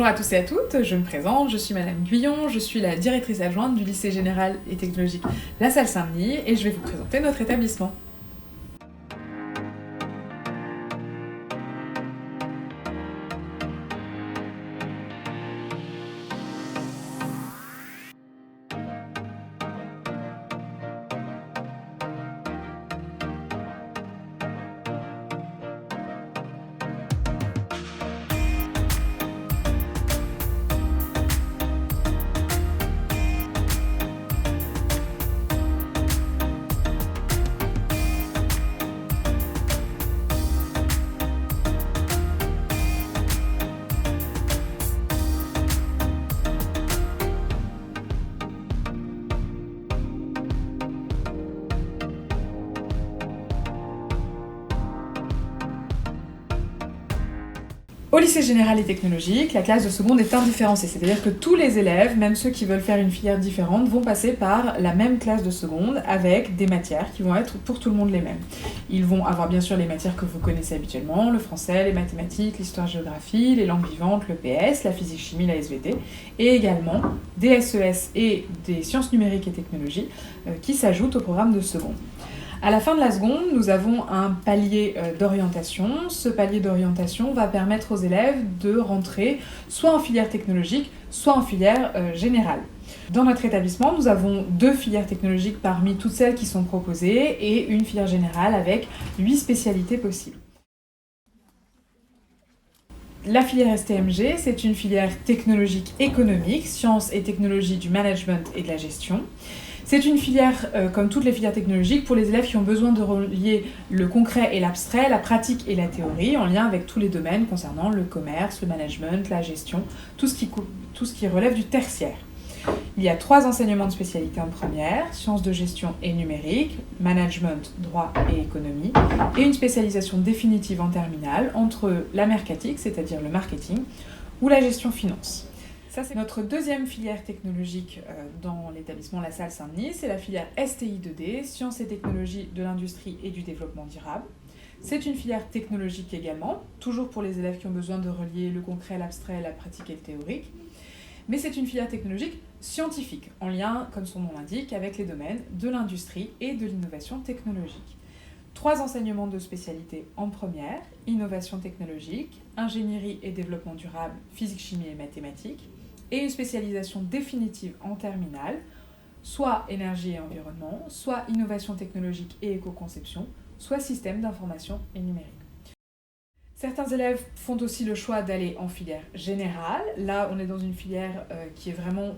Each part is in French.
Bonjour à tous et à toutes, je me présente, je suis Madame Guyon, je suis la directrice adjointe du lycée général et technologique La Salle Saint-Denis et je vais vous présenter notre établissement. Au lycée général et technologique, la classe de seconde est indifférenciée, c'est-à-dire que tous les élèves, même ceux qui veulent faire une filière différente, vont passer par la même classe de seconde avec des matières qui vont être pour tout le monde les mêmes. Ils vont avoir bien sûr les matières que vous connaissez habituellement, le français, les mathématiques, l'histoire-géographie, les langues vivantes, le PS, la physique-chimie, la SVT, et également des SES et des sciences numériques et technologies qui s'ajoutent au programme de seconde. À la fin de la seconde, nous avons un palier d'orientation. Ce palier d'orientation va permettre aux élèves de rentrer soit en filière technologique, soit en filière générale. Dans notre établissement, nous avons 2 filières technologiques parmi toutes celles qui sont proposées et une filière générale avec 8 spécialités possibles. La filière STMG, c'est une filière technologique économique, sciences et technologies du management et de la gestion. C'est une filière, comme toutes les filières technologiques, pour les élèves qui ont besoin de relier le concret et l'abstrait, la pratique et la théorie, en lien avec tous les domaines concernant le commerce, le management, la gestion, tout ce qui relève du tertiaire. Il y a 3 enseignements de spécialité en première, sciences de gestion et numérique, management, droit et économie, et une spécialisation définitive en terminale entre la mercatique, c'est-à-dire le marketing, ou la gestion finance. Ça, c'est notre deuxième filière technologique dans l'établissement La Salle Saint-Denis. C'est la filière STI2D, Sciences et technologies de l'industrie et du développement durable. C'est une filière technologique également, toujours pour les élèves qui ont besoin de relier le concret, l'abstrait, la pratique et le théorique. Mais c'est une filière technologique scientifique, en lien, comme son nom l'indique, avec les domaines de l'industrie et de l'innovation technologique. 3 enseignements de spécialité en première, innovation technologique, ingénierie et développement durable, physique, chimie et mathématiques, et une spécialisation définitive en terminale, soit énergie et environnement, soit innovation technologique et éco-conception, soit système d'information et numérique. Certains élèves font aussi le choix d'aller en filière générale. Là, on est dans une filière qui est vraiment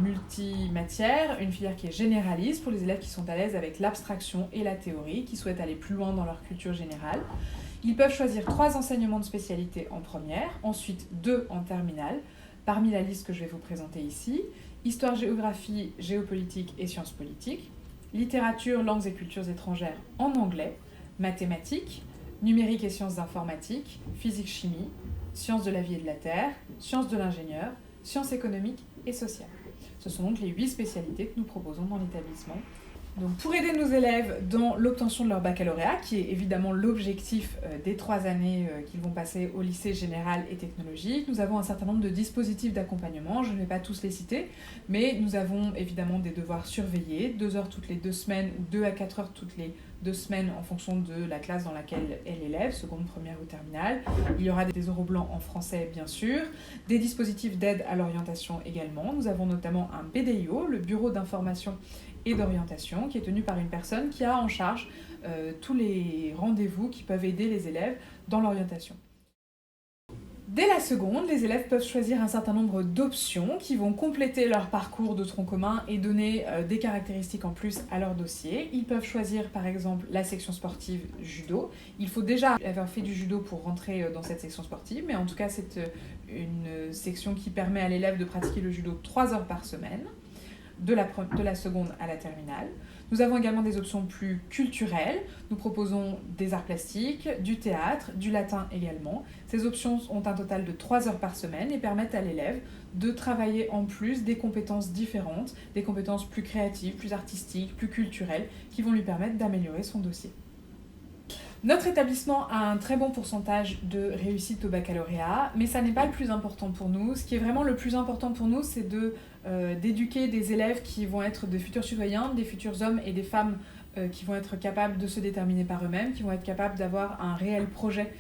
multimatière, une filière qui est généraliste pour les élèves qui sont à l'aise avec l'abstraction et la théorie, qui souhaitent aller plus loin dans leur culture générale. Ils peuvent choisir 3 enseignements de spécialité en première, ensuite 2 en terminale, parmi la liste que je vais vous présenter ici, histoire, géographie, géopolitique et sciences politiques, littérature, langues et cultures étrangères en anglais, mathématiques, numérique et sciences informatiques, physique-chimie, sciences de la vie et de la terre, sciences de l'ingénieur, sciences économiques et sociales. Ce sont donc les 8 spécialités que nous proposons dans l'établissement. Donc, pour aider nos élèves dans l'obtention de leur baccalauréat, qui est évidemment l'objectif des 3 années qu'ils vont passer au lycée général et technologique, nous avons un certain nombre de dispositifs d'accompagnement. Je ne vais pas tous les citer, mais nous avons évidemment des devoirs surveillés, 2 heures toutes les 2 semaines ou 2 à 4 heures toutes les 2 semaines en fonction de la classe dans laquelle est l'élève, seconde, première ou terminale. Il y aura des oraux blancs en français, bien sûr, des dispositifs d'aide à l'orientation également. Nous avons notamment un BDIO, le Bureau d'information et d'orientation, qui est tenu par une personne qui a en charge tous les rendez-vous qui peuvent aider les élèves dans l'orientation. Dès la seconde, les élèves peuvent choisir un certain nombre d'options qui vont compléter leur parcours de tronc commun et donner des caractéristiques en plus à leur dossier. Ils peuvent choisir par exemple la section sportive judo. Il faut déjà avoir fait du judo pour rentrer dans cette section sportive, mais en tout cas c'est une section qui permet à l'élève de pratiquer le judo 3 heures par semaine, de la seconde à la terminale. Nous avons également des options plus culturelles. Nous proposons des arts plastiques, du théâtre, du latin également. Ces options ont un total de 3 heures par semaine et permettent à l'élève de travailler en plus des compétences différentes, des compétences plus créatives, plus artistiques, plus culturelles, qui vont lui permettre d'améliorer son dossier. Notre établissement a un très bon pourcentage de réussite au baccalauréat, mais ça n'est pas le plus important pour nous. Ce qui est vraiment le plus important pour nous, c'est d'éduquer des élèves qui vont être de futurs citoyens, des futurs hommes et des femmes qui vont être capables de se déterminer par eux-mêmes, qui vont être capables d'avoir un réel projet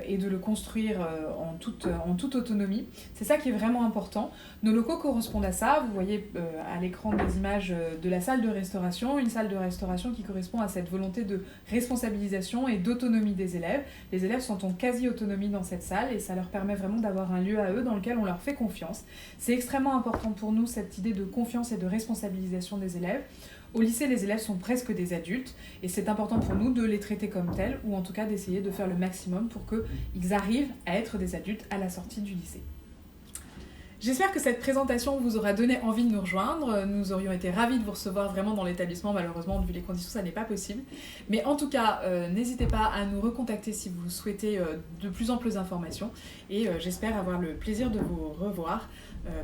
et de le construire en toute autonomie. C'est ça qui est vraiment important. Nos locaux correspondent à ça. Vous voyez à l'écran des images de la salle de restauration, une salle de restauration qui correspond à cette volonté de responsabilisation et d'autonomie des élèves. Les élèves sont en quasi-autonomie dans cette salle et ça leur permet vraiment d'avoir un lieu à eux dans lequel on leur fait confiance. C'est extrêmement important pour nous, cette idée de confiance et de responsabilisation des élèves. Au lycée, les élèves sont presque des adultes et c'est important pour nous de les traiter comme tels ou en tout cas d'essayer de faire le maximum pour qu'ils arrivent à être des adultes à la sortie du lycée. J'espère que cette présentation vous aura donné envie de nous rejoindre. Nous aurions été ravis de vous recevoir vraiment dans l'établissement. Malheureusement, vu les conditions, ça n'est pas possible. Mais en tout cas, n'hésitez pas à nous recontacter si vous souhaitez de plus amples informations. Et j'espère avoir le plaisir de vous revoir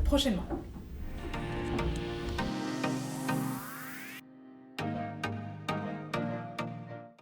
prochainement.